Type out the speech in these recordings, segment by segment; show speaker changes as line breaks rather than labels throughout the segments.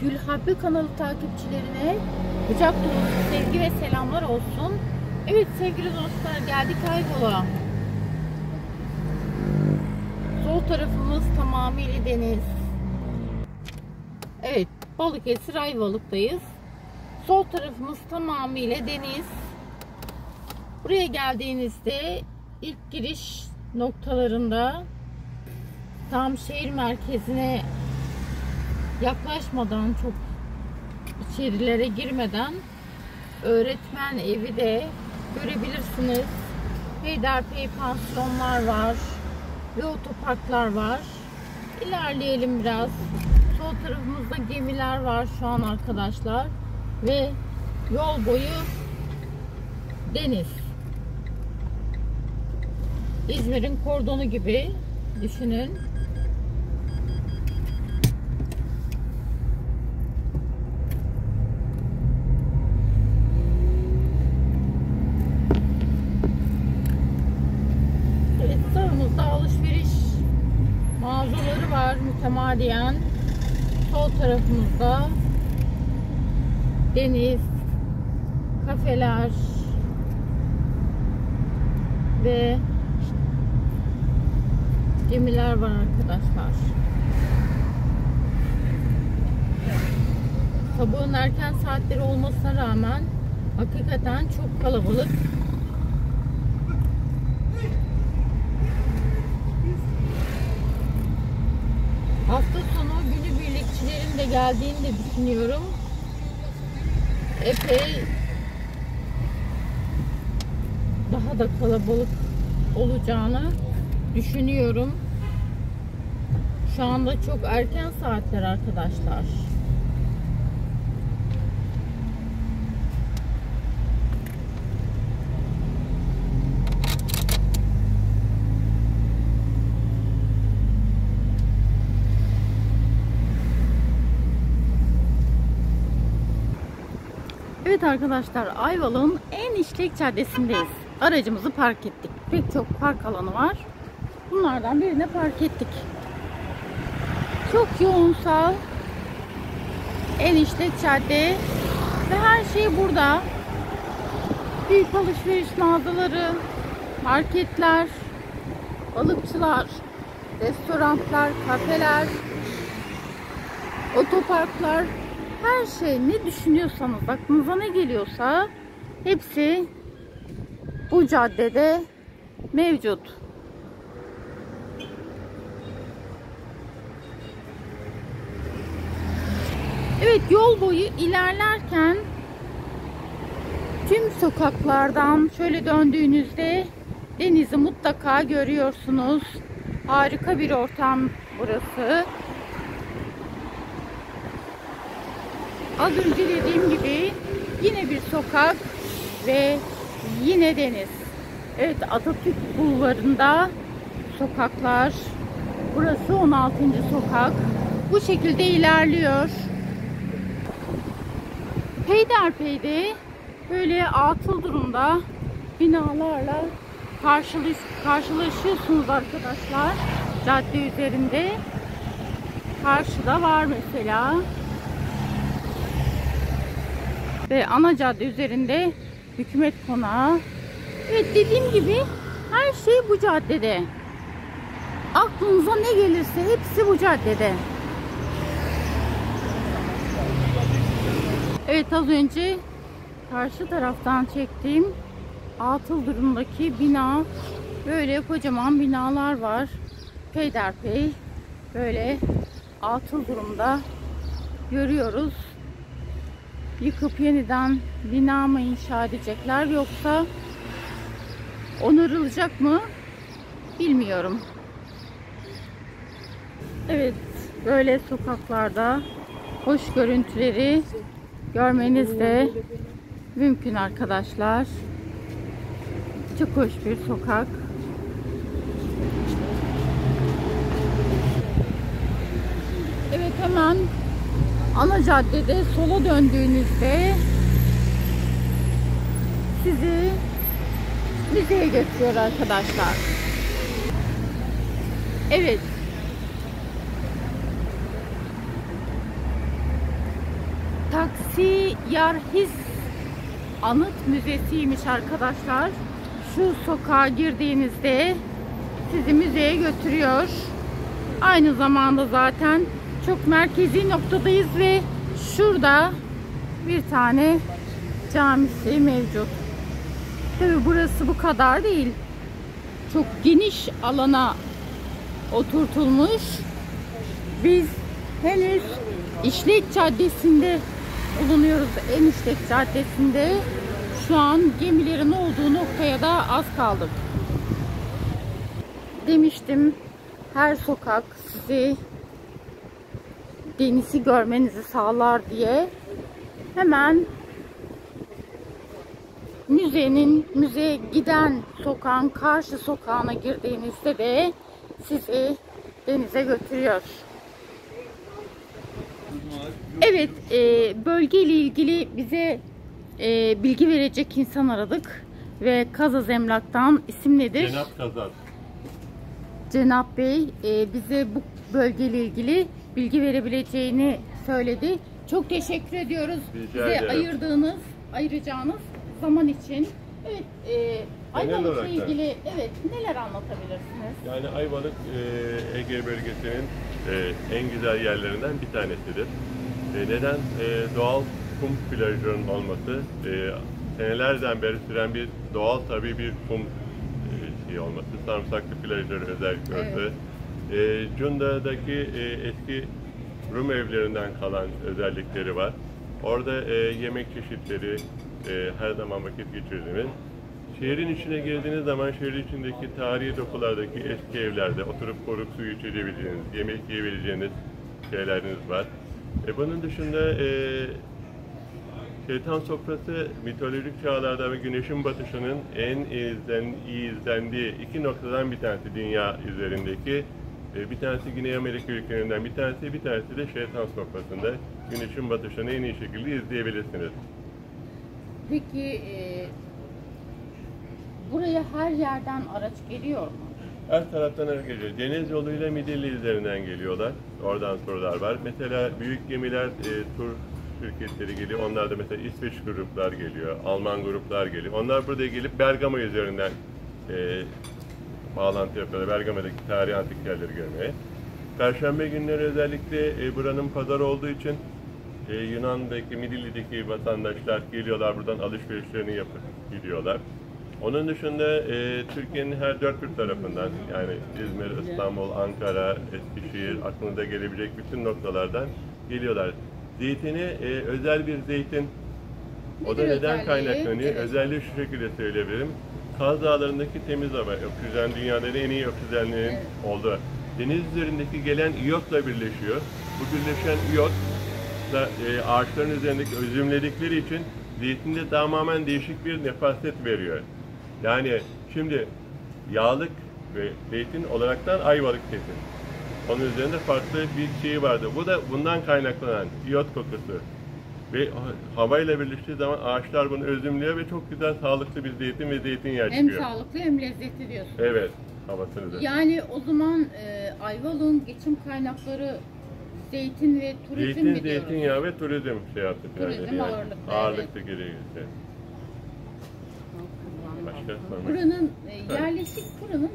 Gülhabbe kanalı takipçilerine kucak dolusu sevgi ve selamlar olsun. Evet sevgili dostlar, geldik Ayvalık'a. Sol tarafımız tamamıyla deniz. Evet, Balıkesir Ayvalık'tayız. Sol tarafımız tamamıyla deniz. Buraya geldiğinizde ilk giriş noktalarında tam şehir merkezine yaklaşmadan, çok içerilere girmeden öğretmen evi de görebilirsiniz. Peyderpey pansiyonlar var ve otoparklar var. İlerleyelim biraz. Sol tarafımızda gemiler var şu an arkadaşlar ve yol boyu deniz. İzmir'in kordonu gibi düşünün. Evet, sağımızda alışveriş mağazaları var mütemadiyen. Sol tarafımızda deniz, kafeler ve gemiler var arkadaşlar. Sabahın erken saatleri olmasına rağmen hakikaten çok kalabalık. Hafta sonu günübirlikçilerin de geldiğini de düşünüyorum. Epey daha da kalabalık olacağını düşünüyorum. Şu anda çok erken saatler arkadaşlar. Evet arkadaşlar, Ayvalık'ın en işlek caddesindeyiz. Aracımızı park ettik. Pek çok park alanı var. Bunlardan birine park ettik. Çok yoğunsal, en işlek cadde ve her şey burada. Büyük alışveriş mağazaları, marketler, balıkçılar, restoranlar, kafeler, otoparklar, her şey, ne düşünüyorsanız, aklınıza ne geliyorsa hepsi bu caddede mevcut. Evet, yol boyu ilerlerken tüm sokaklardan şöyle döndüğünüzde denizi mutlaka görüyorsunuz. Harika bir ortam burası. Az önce dediğim gibi yine bir sokak ve yine deniz. Evet, Atatürk Bulvarı'nda sokaklar. Burası 16. sokak. Bu şekilde ilerliyor. Peyderpey'de böyle atıl durumda binalarla karşılaşıyorsunuz arkadaşlar. Cadde üzerinde. Karşıda var mesela. Ve ana cadde üzerinde hükümet konağı. Evet, dediğim gibi her şey bu caddede. Aklınıza ne gelirse hepsi bu caddede. Evet, az önce karşı taraftan çektiğim atıl durumdaki bina, böyle kocaman binalar var. Peyderpey böyle atıl durumda görüyoruz. Yıkıp yeniden bina mı inşa edecekler, yoksa onarılacak mı bilmiyorum. Evet, böyle sokaklarda hoş görüntüleri görmeniz de mümkün arkadaşlar. Çok hoş bir sokak. Evet, hemen ana caddede sola döndüğünüzde sizi müzeye götürüyor arkadaşlar. Evet. Siyarhis Anıt Müzesi'ymiş arkadaşlar. Şu sokağa girdiğinizde sizi müzeye götürüyor. Aynı zamanda zaten çok merkezi noktadayız ve şurada bir tane camisi mevcut. Tabi burası bu kadar değil. Çok geniş alana oturtulmuş. Biz henüz İşlek Caddesi'nde bulunuyoruz. En İşlek Caddesi'nde. Şu an gemilerin olduğu noktaya da az kaldık. Demiştim, her sokak sizi denizi görmenizi sağlar diye. Hemen müzeye giden sokağın karşı sokağına girdiğinizde de sizi denize götürüyor. Evet, bölgeyle ilgili bize bilgi verecek insan aradık ve Kazaz Emlak'tan, isim nedir?
Cenap Kazaz.
Cenap Bey bize bu bölgeyle ilgili bilgi verebileceğini söyledi. Çok teşekkür ediyoruz bize ayıracağınız zaman için. Evet, Ayvalık'la ilgili neler anlatabilirsiniz?
Yani Ayvalık Ege bölgesinin en güzel yerlerinden bir tanesidir. Neden? Doğal kum plajının olması, senelerden beri süren bir doğal tabii bir kum olması, sarımsaklı plajları özellikle orası. Cunda'daki eski Rum evlerinden kalan özellikleri var. Orada yemek çeşitleri her zaman vakit geçirdiğimiz. Şehrin içine girdiğiniz zaman şehrin içindeki tarihi dokulardaki eski evlerde oturup koruk suyu içebileceğiniz, yemek yiyebileceğiniz şeyleriniz var. Bunun dışında şeytan sofrası mitolojik çağlarda ve güneşin batışının en iyi izlendiği iki noktadan bir tanesi dünya üzerindeki. Bir tanesi Güney Amerika ülkelerinden bir tanesi de şeytan sofrasında güneşin batışını en iyi şekilde izleyebilirsiniz.
Peki buraya her yerden araç geliyor mu?
Her taraftan araç geliyor. Deniz yoluyla Midilli üzerinden geliyorlar. Oradan turlar var. Mesela büyük gemiler, tur şirketleri geliyor. Onlar da mesela İsveç gruplar geliyor, Alman gruplar geliyor. Onlar burada gelip Bergama üzerinden bağlantı yapıyorlar. Bergama'daki tarihi antik yerleri görmeye. Perşembe günleri özellikle buranın pazarı olduğu için Yunan'daki, Midilli'deki vatandaşlar geliyorlar, buradan alışverişlerini yapıp gidiyorlar. Onun dışında Türkiye'nin her dört bir tarafından, yani İzmir, İstanbul, Ankara, Eskişehir, aklınıza gelebilecek bütün noktalardan geliyorlar. Zeytini özel bir zeytin. O da neden kaynaklanıyor? Evet. Özelliği şu şekilde söyleyebilirim. Kaz Dağları'ndaki temiz hava, oksijen dünyada en iyi oksijenlerin olduğu. Deniz üzerindeki gelen iyotla birleşiyor. Bu birleşen iyot da ağaçların üzerindeki özümledikleri için zeytinde tamamen değişik bir nefaset veriyor. Yani şimdi yağlık ve zeytin olaraktan Ayvalık zeytin. Onun üzerinde farklı bir şey vardı. Bu da bundan kaynaklanan iyot kokusu. Ve havayla birleştiği zaman ağaçlar bunu özümlüyor ve çok güzel sağlıklı bir zeytin ve zeytinyağı çıkıyor.
Hem sağlıklı hem lezzetli diyorsunuz.
Evet, havasını da.
Yani o zaman Ayvalık'ın geçim kaynakları zeytin ve turizm mi diyoruz?
Zeytinyağı ve turizm şey yaptık.
Turizm
yani.
ağırlıklı.
Geliyor. Başka sormak?
Buranın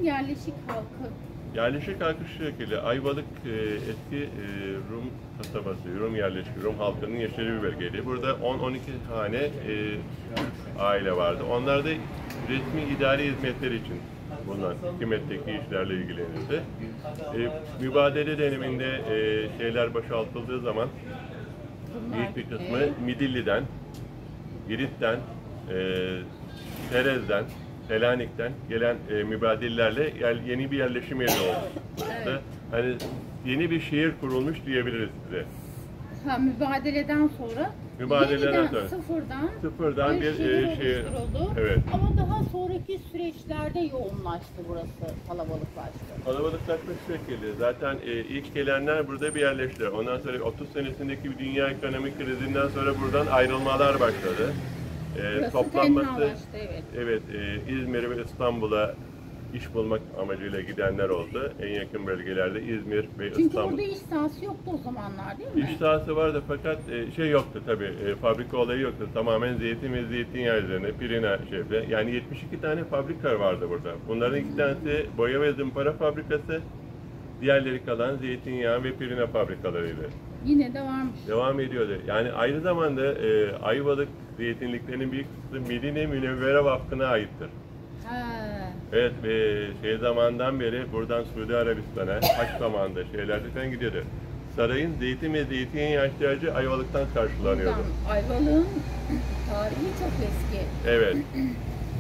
yerleşik halkı.
Yerleşik halkı şu şekilde, Ayvalık eski Rum kasabası, Rum yerleşik, Rum halkının yaşadığı bir bölgeydi. Burada 10-12 tane aile vardı. Onlar da resmi idari hizmetler için bulunan hükümetteki işlerle ilgilenirdi. Mübadele döneminde şeyler boşaltıldığı zaman büyük bir kısmı Midilli'den, Girit'ten, Terez'den, Selanik'ten gelen mübadillerle yeni bir yerleşim yeri oldu. Evet. Hani yeni bir şehir kurulmuş diyebiliriz size.
Mübadeleden sonra sıfırdan bir şehir oluşturuldu.
Evet.
Ama daha sonraki süreçlerde yoğunlaştı burası, kalabalıklaştı.
Kalabalıklaşma şu şekilde. Zaten ilk gelenler burada bir yerleştiler. Ondan sonra 30 senesindeki bir dünya ekonomik krizinden sonra buradan ayrılmalar başladı. Toplanması, evet, İzmir'e ve İstanbul'a iş bulmak amacıyla gidenler oldu. En yakın bölgelerde İzmir ve
Çünkü
İstanbul.
burada iş sahası yoktu o zamanlar değil mi?
İş sahası vardı fakat şey yoktu tabii, fabrika olayı yoktu. Tamamen zeytin ve zeytinyağı üzerine, pirina şefle. Yani 72 tane fabrika vardı burada. Bunların 2 tanesi boya ve zımpara fabrikası, diğerleri kalan zeytinyağı ve pirina fabrikalarıydı.
Yine de varmış.
Devam ediyordu. Yani aynı zamanda Ayvalık zeytinliklerinin bir kısmı Medine Münevvere Vakfı'na aittir.
Ha.
Evet, şey zamandan beri buradan Suudi Arabistan'a, haç zamanında şeylerde falan gidiyordu. Sarayın zeytin ve zeytinyağı ihtiyacı Ayvalık'tan karşılanıyordu.
Buradan Ayvalık'ın tarihi çok eski.
Evet.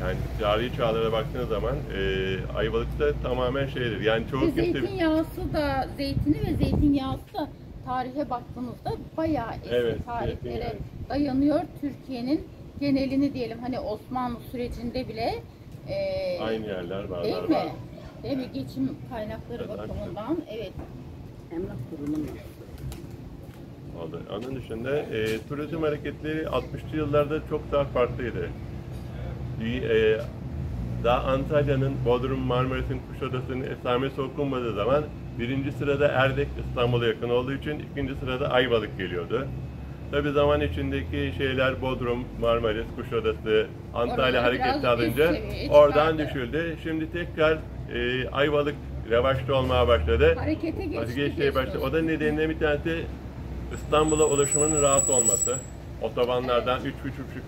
Yani tarihi çağlara baktığınız zaman Ayvalık'ta tamamen şeydir. Yani çoğu
Ve
kimse...
zeytinyağısı da, zeytini ve zeytinyağısı da tarihe baktığınızda bayağı eski
Evet,
tarihlere
zeytinyağı.
dayanıyor. Türkiye'nin genelini diyelim hani Osmanlı sürecinde bile
Aynı yerler var.
değil mi? Değil mi? Geçim kaynakları
Evet,
bakımından evet. Emlak kurumu.
Oldu. Onun dışında turizm hareketleri 60'lı yıllarda çok daha farklıydı. Daha Antalya'nın, Bodrum, Marmaris'in, Kuşadası'nın esamesi okunmadığı zaman birinci sırada Erdek, İstanbul'a yakın olduğu için ikinci sırada Ayvalık geliyordu. Tabi zaman içindeki şeyler Bodrum, Marmaris, Kuşadası, Antalya
Oralar
hareketi
biraz
alınca
üst seviyeye
oradan
çıkardı.
düşüldü. Şimdi tekrar Ayvalık revaçta olmaya başladı.
Harekete geçti.
O da nedeniyle bir tanesi İstanbul'a ulaşımının rahat olması. Otobanlardan 3,5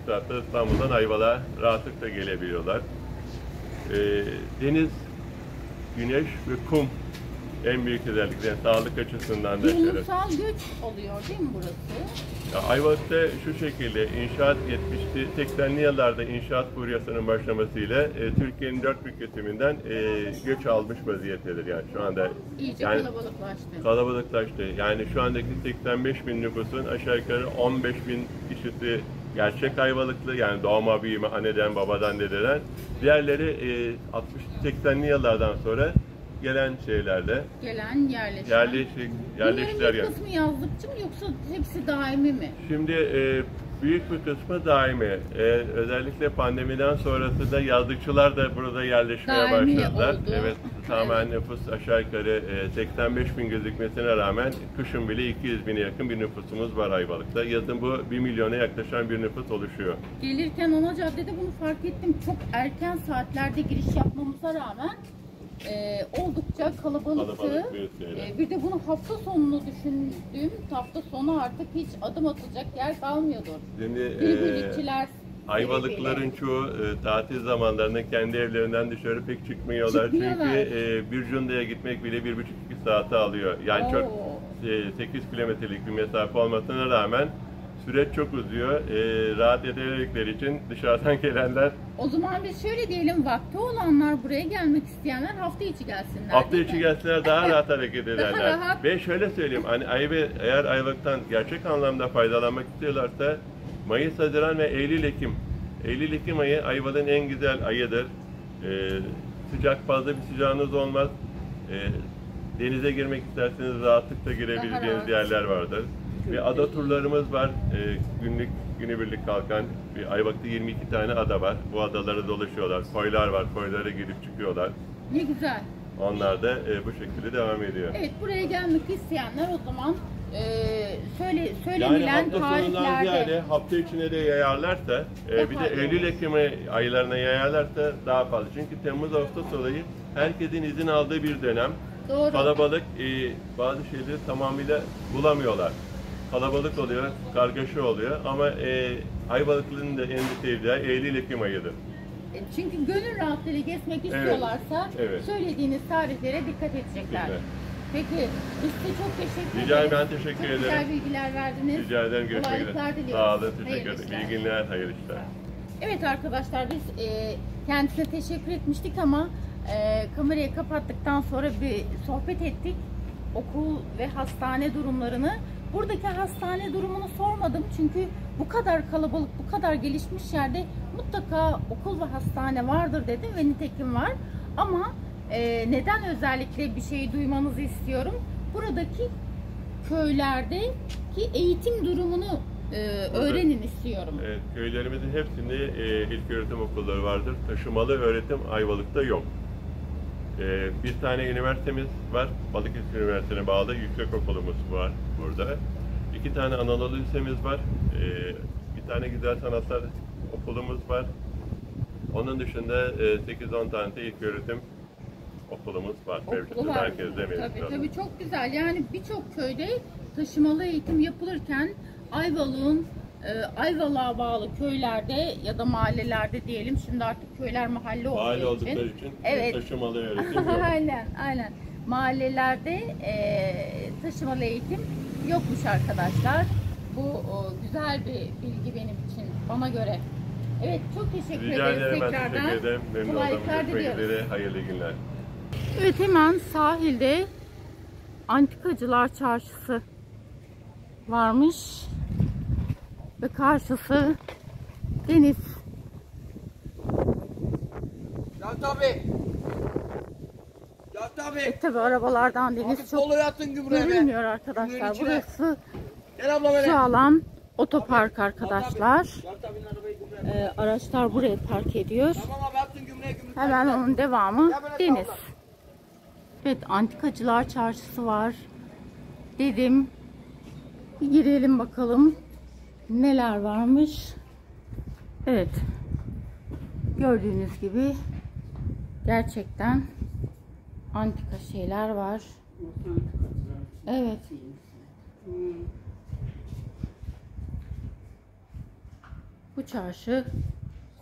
saatte İstanbul'dan Ayvalık'a rahatlıkla gelebiliyorlar. Deniz, güneş ve kum en büyük özellikleri, sağlık açısından da
Bir
şöyle.
ulusal göç oluyor değil mi burası?
Ya Ayvalık'ta şu şekilde inşaat 80'li yıllarda inşaat furyasının başlamasıyla Türkiye'nin 4 büyük kesiminden göç almış vaziyettedir yani şu anda.
İyice
Yani
kalabalıklaştı.
kalabalıklaştı. Yani şu andaki 85 bin nüfusun aşağı yukarı 15 bin kişisi gerçek Ayvalıklı, yani doğma büyüme anneden babadan dededen. Diğerleri 60-80'li yıllardan sonra gelen şeylerle
Gelen yerleştiler.
yerleştiler
Bunların bir
yani.
kısmı yazlıkçı mı yoksa hepsi daimi mi?
Şimdi büyük bir kısmı daimi. Özellikle pandemiden sonrası da yazlıkçılar da burada yerleşmeye
Daimi
başladılar.
oldu.
Evet, tamamen nüfus aşağı yukarı 85 bin gözükmesine rağmen kışın bile 200 bine yakın bir nüfusumuz var Ayvalık'ta. Yazın bu 1 milyona yaklaşan bir nüfus oluşuyor.
Gelirken ana caddede bunu fark ettim. Çok erken saatlerde giriş yapmamıza rağmen oldukça kalabalıktı.
Kalabalık bir şeyler.
Bir de bunu hafta sonunu düşündüğüm, hafta sonu artık hiç adım atacak yer kalmıyordur.
Şimdi
Günübirlikçiler
Ayvalıkların çoğu tatil zamanlarında kendi evlerinden dışarı pek çıkmıyorlar.
Çıkmıyorlar.
Çünkü Bürcünde'ye gitmek bile 1,5-2 saate alıyor. Yani çok
Oo.
8 kilometrelik bir mesafe olmasına rağmen süreç çok uzuyor. Rahat edemedikleri için dışarıdan gelenler
O zaman biz şöyle diyelim, vakti olanlar, buraya gelmek isteyenler hafta içi gelsinler.
hafta
değil
içi
mi?
gelseler daha rahat hareket ederler.
rahat.
Ve şöyle söyleyeyim, hani eğer Ayvalık'tan gerçek anlamda faydalanmak istiyorlarsa Mayıs, Haziran ve Eylül-Ekim. Eylül-Ekim ayı Ayvalık'ın en güzel ayıdır. Sıcak, fazla bir sıcağınız olmaz. Denize girmek isterseniz rahatlıkla girebileceğiniz
rahat.
yerler vardır. Ve ada turlarımız var. Günübirlik kalkan. Ayvalık'ta 22 tane ada var. Bu adalara dolaşıyorlar. Koylar var. Koylara girip çıkıyorlar.
Ne güzel.
Onlar da bu şekilde devam ediyor.
Evet, buraya gelmek isteyenler o zaman
Yani
söylenilen
hafta sonundan
tarihlerde
ziyade hafta içine de yayarlarsa, bir
Daha
de
iyi
Eylül-Ekim aylarına yayarlarsa daha fazla. Çünkü Temmuz-Ağustos olayı herkesin izin aldığı bir dönem.
doğru.
Kalabalık, bazı şeyleri tamamıyla bulamıyorlar. Kalabalık oluyor, kargaşa oluyor ama Ayvalıklı'nın da en sevdiği Eylül-Ekim ayıdır.
Çünkü gönül rahatlığıyla gezmek istiyorlarsa
evet.
söylediğiniz tarihlere dikkat edecekler.
Güzel.
Peki, biz size çok teşekkür
Rica
ederiz.
ederim, ben teşekkür
çok
ederim.
güzel bilgiler verdiniz.
Rica ederim, görüşmek
Kolaylıklar
üzere.
diliyoruz.
Sağ olun, teşekkür
Hayırlı
ederim.
işler.
İyi günler, hayırlı işler.
Evet arkadaşlar, biz kendisine teşekkür etmiştik ama kamerayı kapattıktan sonra bir sohbet ettik. Okul ve hastane durumlarını. Buradaki hastane durumunu sormadım çünkü bu kadar kalabalık, bu kadar gelişmiş yerde mutlaka okul ve hastane vardır dedim ve nitekim var. Ama neden özellikle bir şey duymanızı istiyorum? Buradaki köylerdeki eğitim durumunu öğrenin istiyorum.
Evet, köylerimizin hepsinde ilköğretim okulları vardır. Taşımalı öğretim Ayvalık'ta yok. Bir tane üniversitemiz var. Balıkesir Üniversitesi'ne bağlı yüksekokulumuz var burada. 2 tane Anadolu Lisemiz var. Bir tane Güzel Sanatlar Okulumuz var. Onun dışında 8-10 tane de ilköğretim okulumuz var.
Okulu var.
Merkezde mevcut.
Tabii çok güzel. Yani birçok köyde taşımalı eğitim yapılırken Ayvalık'a bağlı köylerde ya da mahallelerde diyelim. Şimdi artık köyler mahalle olduğu
Mahalle
için.
oldukları için
Evet.
taşımalı öğretim yok.
Aynen. Mahallelerde taşımalı eğitim yokmuş arkadaşlar. Bu güzel bir bilgi benim için, bana göre. Evet, çok teşekkür
Rica
ederiz
ederim, ben
tekrardan.
teşekkür ederim. Memnun oldum.
Kolaylıklar
Görüşmek
diliyoruz.
üzere. Hayırlı günler.
Evet, hemen sahilde Antikacılar Çarşısı varmış ve karşısı deniz.
Ya tabii. Ya tabii.
Tabi arabalardan deniz
Abi
çok
kolu yatın gübreme.
görünmüyor arkadaşlar.
Gübrenin içine.
Burası
Gel abla böyle.
şu alan otopark arkadaşlar.
Ya tabii arabayı gübreme.
Araçlar buraya park ediyor.
Tamam abi attın gübreye.
Hemen onun devamı
Ya böyle
deniz.
abla.
Evet, Antikacılar Çarşısı var dedim. Bir girelim bakalım neler varmış. Evet, gördüğünüz gibi gerçekten antika şeyler var. Evet. Bu çarşı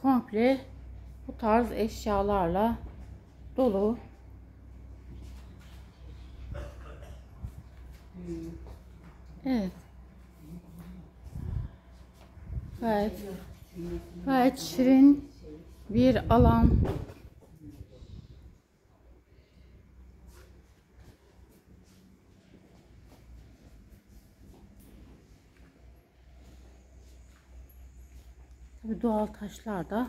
komple bu tarz eşyalarla dolu. Evet. Gayet şirin bir alan. Tabii doğal taşlar da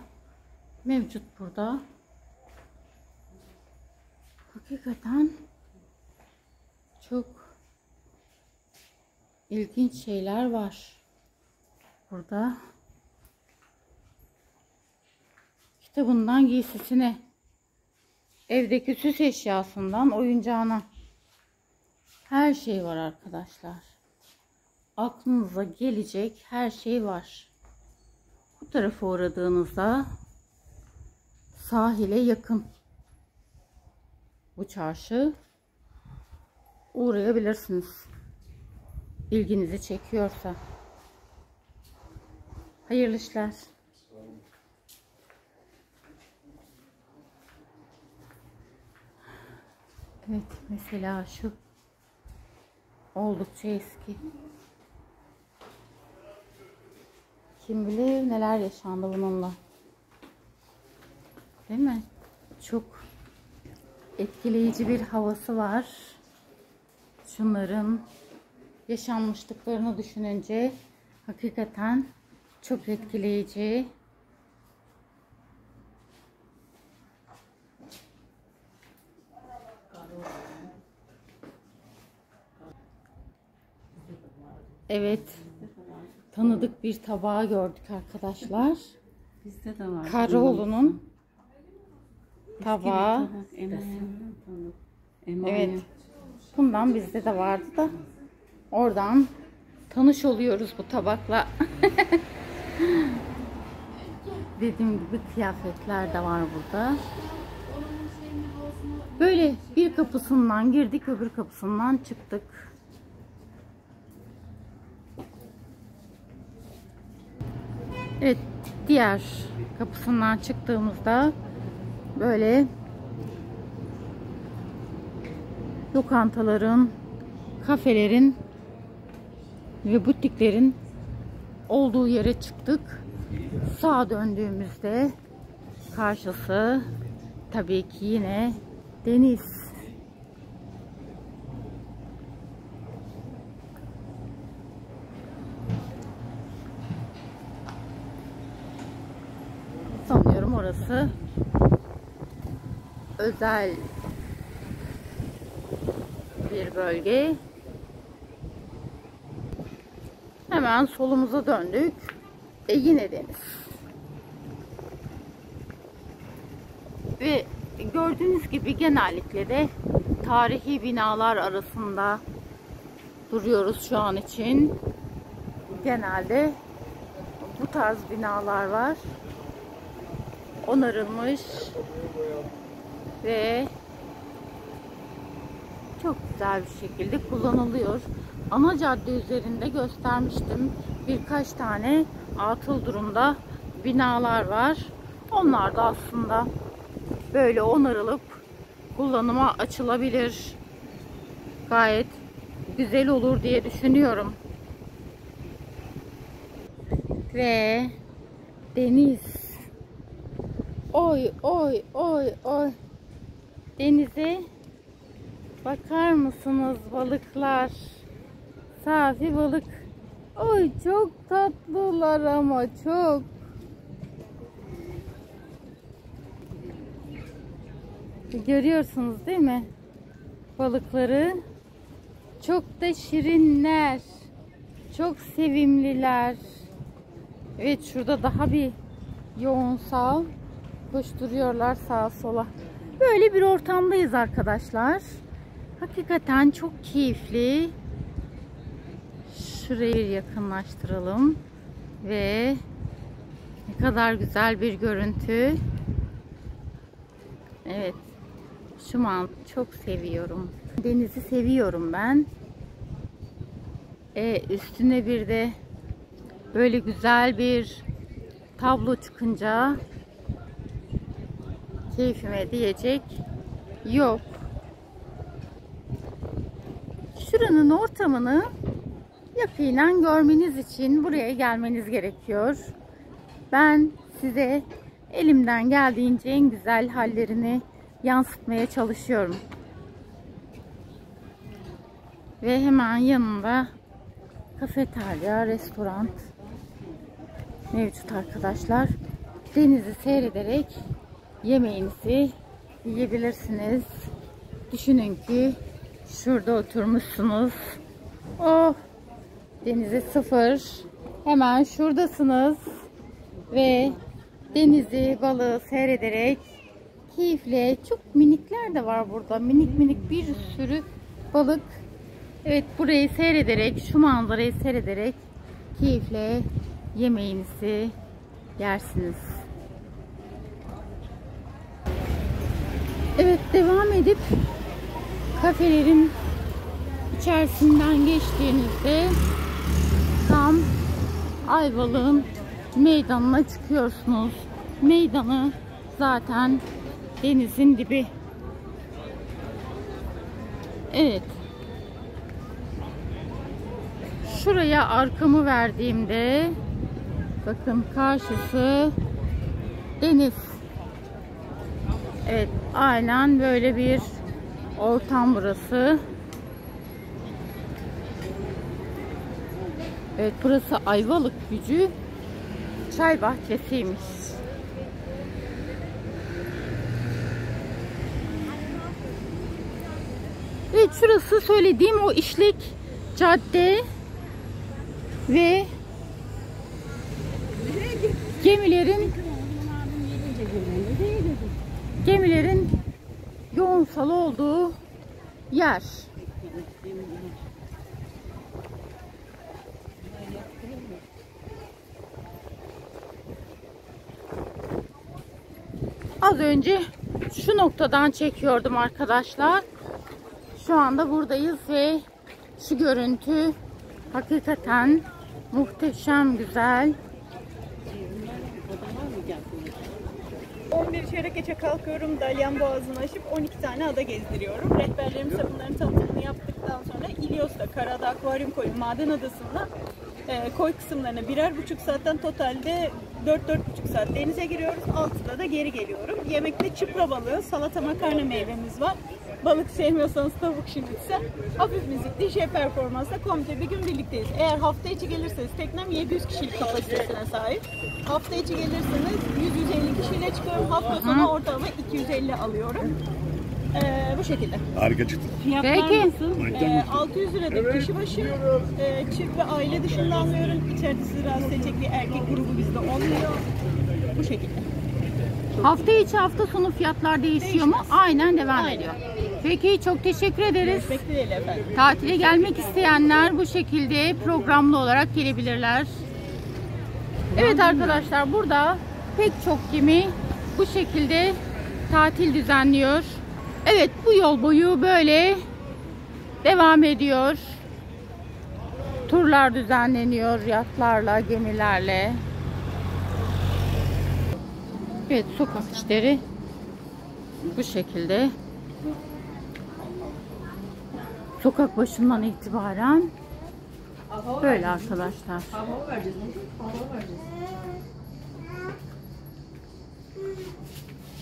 mevcut burada. Hakikaten çok ilginç şeyler var burada. Kitabından giysisine, evdeki süs eşyasından oyuncağına her şey var arkadaşlar. Aklınıza gelecek her şey var. Bu tarafa uğradığınızda sahile yakın bu çarşı, uğrayabilirsiniz. İlginizi çekiyorsa. Hayırlı işler. Evet, mesela şu oldukça eski. Kim bilir neler yaşandı bununla. Değil mi? Çok etkileyici bir havası var. Şunların yaşanmışlıklarını düşününce hakikaten çok etkileyici. Evet, tanıdık bir tabağı gördük arkadaşlar.
Bizde de var.
Karaoğlu'nun tabağı. Evet, bundan bizde de vardı da oradan tanış oluyoruz bu tabakla. Dediğim gibi kıyafetler de var burada. Böyle bir kapısından girdik, öbür kapısından çıktık. Evet, diğer kapısından çıktığımızda böyle lokantaların, kafelerin ve butiklerin olduğu yere çıktık. Sağa döndüğümüzde karşısı tabii ki yine deniz. Sanıyorum orası özel bir bölge. Hemen solumuza döndük. Yine deniz. Ve gördüğünüz gibi genellikle de tarihi binalar arasında duruyoruz şu an için. Genelde bu tarz binalar var. Onarılmış ve çok güzel bir şekilde kullanılıyor. Ana cadde üzerinde göstermiştim. Birkaç tane atıl durumda binalar var. Onlar da aslında böyle onarılıp kullanıma açılabilir. Gayet güzel olur diye düşünüyorum. Ve deniz. Oy oy oy oy. Denize bakar mısınız balıklar? Safi balık. Oy çok tatlılar ama çok. Görüyorsunuz değil mi? Balıkları. Çok da şirinler. Çok sevimliler. Evet, şurada daha bir yoğunsal koşturuyorlar sağa sola. Böyle bir ortamdayız arkadaşlar. Hakikaten çok keyifli. Şurayı yakınlaştıralım. Ve ne kadar güzel bir görüntü. Evet. Şu an çok seviyorum. Denizi seviyorum ben. Üstüne bir de böyle güzel bir tablo çıkınca keyfime diyecek yok. Şuranın ortamını yakinen görmeniz için buraya gelmeniz gerekiyor. Ben size elimden geldiğince en güzel hallerini yansıtmaya çalışıyorum. Ve hemen yanında kafeterya, restoran mevcut arkadaşlar. Denizi seyrederek yemeğinizi yiyebilirsiniz. Düşünün ki şurada oturmuşsunuz. Oh, denize sıfır. Hemen şuradasınız. Ve denizi, balığı seyrederek keyifle, çok minikler de var burada. Minik minik bir sürü balık. Evet, burayı seyrederek, şu manzarayı seyrederek keyifle yemeğinizi yersiniz. Evet, devam edip kafelerin içerisinden geçtiğinizde tam Ayvalık'ın meydanına çıkıyorsunuz. Meydanı zaten denizin dibi. Evet. Şuraya arkamı verdiğimde bakın karşısı deniz. Evet, aynen böyle bir ortam burası. Evet, burası Ayvalık Gücü çay bahçesiymiş. Evet, şurası söylediğim o işlek cadde ve gemilerin yoğunsal olduğu yer. Az önce şu noktadan çekiyordum arkadaşlar. Şu anda buradayız ve şu görüntü hakikaten muhteşem güzel.
11 çeyrek geçe kalkıyorum. Dalyan Boğazı'nı aşıp 12 tane ada gezdiriyorum. Rehberlerimiz bunların tanıtımını yaptıktan sonra İlyos'ta, Karada, Akvaryum Koyu, Maden Adası'nda koy kısımlarına 1,5 saatten totalde 4-4,5 saat denize giriyoruz. 6'da da geri geliyorum. Yemekte çıpra balığı, salata, makarna meyvemiz var. Balık sevmiyorsanız tavuk şinitse, hafif müzikli şey performansla komple bir gün birlikteyiz. Eğer hafta içi gelirseniz teknem 700 kişilik kapasitesine sahip. Hafta içi gelirseniz 100-150 kişiyle çıkıyorum. Hafta sonu ortalama 250 alıyorum. Bu şekilde.
Harika çıktı.
Fiyatlar
Peki.
nasıl? 600 liradır kişi başı. Çift ve aile dışında alıyorum. İçeride sizi rahatsız edecek bir erkek grubu bizde olmuyor. Bu şekilde.
Hafta içi hafta sonu fiyatlar değişiyor mu? Aynen devam
Aynen.
ediyor. Peki çok teşekkür ederiz.
Bekleyelim efendim.
Tatile gelmek isteyenler bu şekilde programlı olarak gelebilirler. Evet arkadaşlar, burada pek çok gemi bu şekilde tatil düzenliyor. Evet, bu yol boyu böyle devam ediyor. Turlar düzenleniyor yatlarla, gemilerle. Evet, sokak işleri bu şekilde. Sokak başından itibaren böyle arkadaşlar.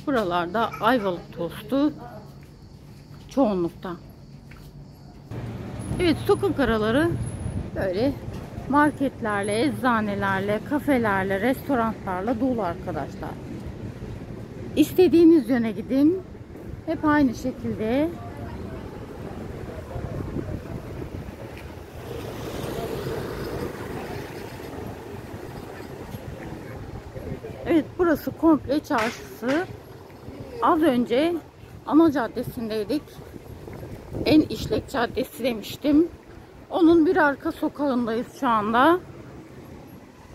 Buralarda Ayvalık tostu çoğunlukta. Evet, sokak araları böyle marketlerle, eczanelerle, kafelerle, restoranlarla dolu arkadaşlar. İstediğiniz yöne gidin. Hep aynı şekilde. Evet, burası komple çarşısı. Az önce ana caddesindeydik. En işlek caddesi demiştim. Onun bir arka sokağındayız şu anda.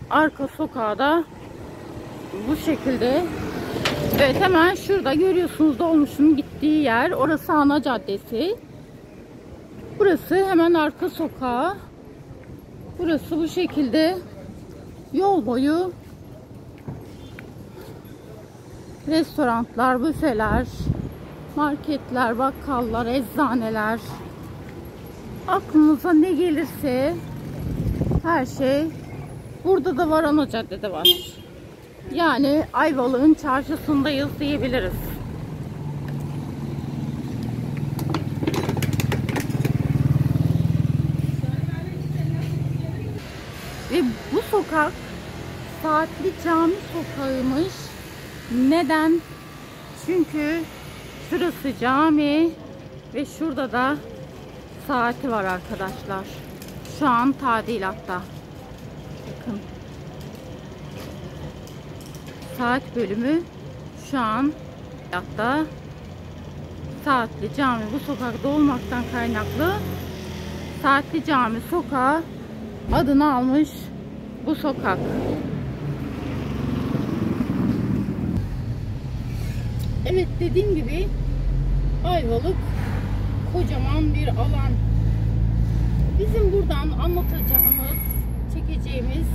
Arka sokağı da bu şekilde. Evet, hemen şurada görüyorsunuz dolmuşun gittiği yer. Orası ana caddesi. Burası hemen arka sokağı. Burası bu şekilde yol boyu restoranlar, büfeler, marketler, bakkallar, eczaneler. Aklınıza ne gelirse her şey burada da var, ana caddede var. Yani Ayvalık'ın çarşısındayız diyebiliriz. Ve bu sokak Saatli Cami sokağıymış. Neden? Çünkü şurası cami ve şurada da saati var arkadaşlar. Şu an tadilatta. Bakın. Saat bölümü şu an hatta Saatli Cami bu sokakta olmaktan kaynaklı Saatli Cami sokağı adını almış bu sokak. Evet, dediğim gibi Ayvalık kocaman bir alan. Bizim buradan anlatacağımız, çekeceğimiz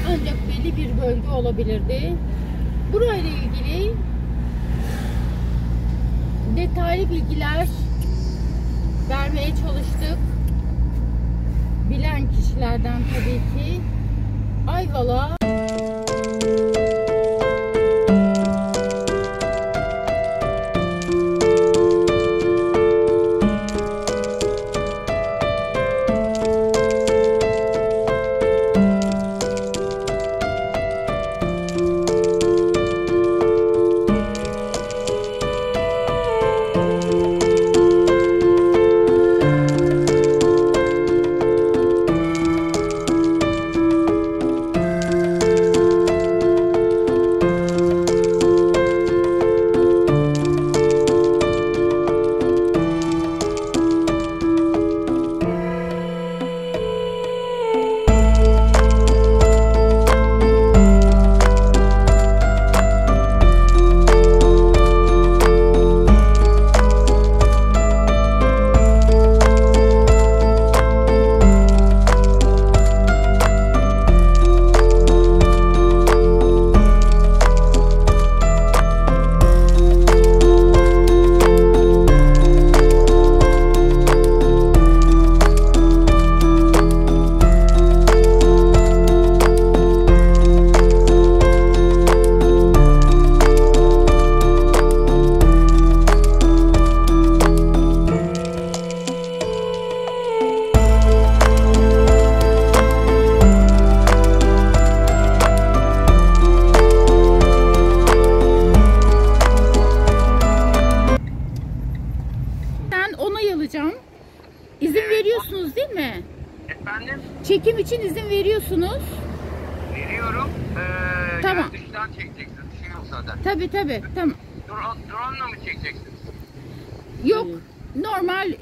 ancak belli bir bölge olabilirdi. Burayla ilgili detaylı bilgiler vermeye çalıştık. Bilen kişilerden tabii ki. Ayvalık'a çekim için izin veriyorsunuz.
Veriyorum.
Tamam.
Yani dıştan çekeceksin. Şu zaten.
Tabii tamam.
Drone'la mı çekeceksin?
Yok, normal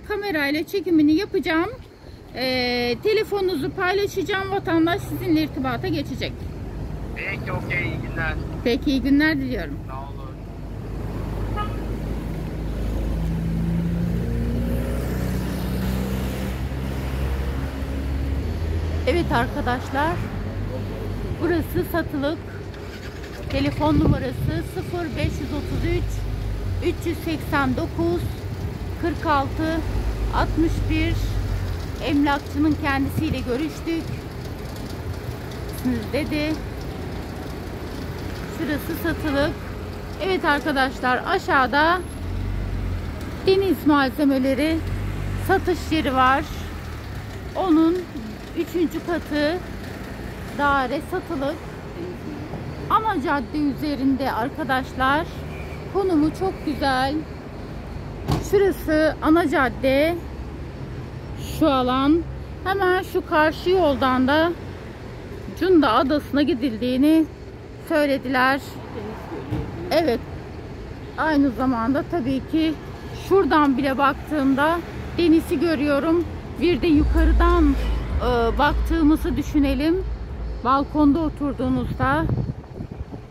kamerayla çekimini yapacağım. Telefonunuzu paylaşacağım, vatandaş sizinle irtibata geçecek.
Peki, okey, iyi günler.
Peki, iyi günler diliyorum.
Sağ olun.
Evet arkadaşlar, burası satılık. Telefon numarası 0533 389 46 61. Emlakçının kendisiyle görüştük. Dedi. Şurası satılık. Evet arkadaşlar, aşağıda deniz malzemeleri satış yeri var. Onun 3. katı daire satılık. Ana cadde üzerinde arkadaşlar. Konumu çok güzel. Şurası ana cadde. Şu alan. Hemen şu karşı yoldan da Cunda Adası'na gidildiğini söylediler. Evet. Aynı zamanda tabii ki şuradan bile baktığımda denizi görüyorum. Bir de yukarıdan baktığımızı düşünelim. Balkonda oturduğunuzda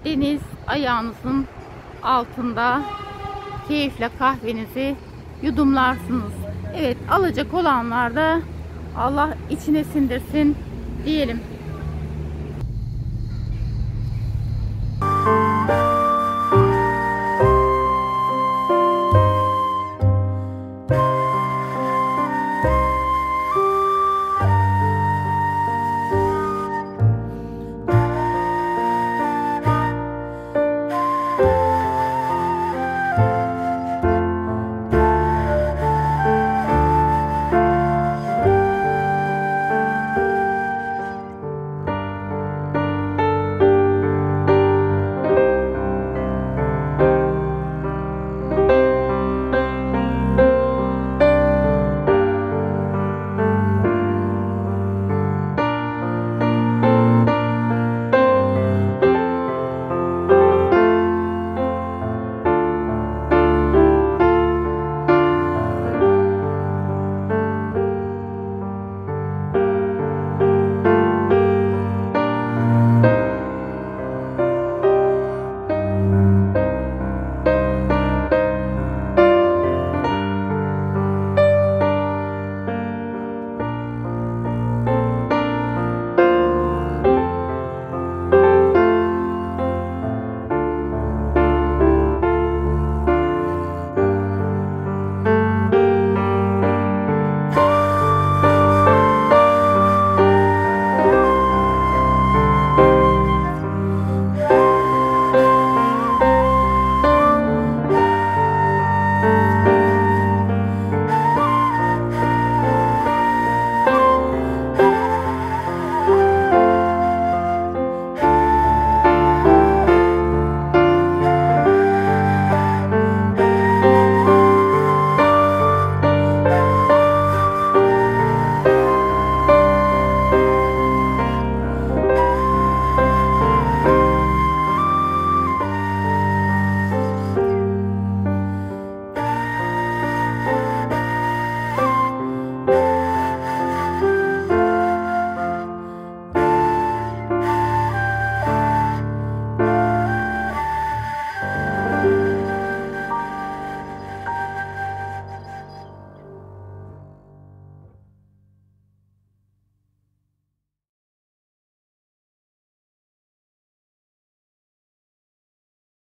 deniz ayağınızın altında keyifle kahvenizi yudumlarsınız. Evet, alacak olanlar da Allah içine sindirsin diyelim.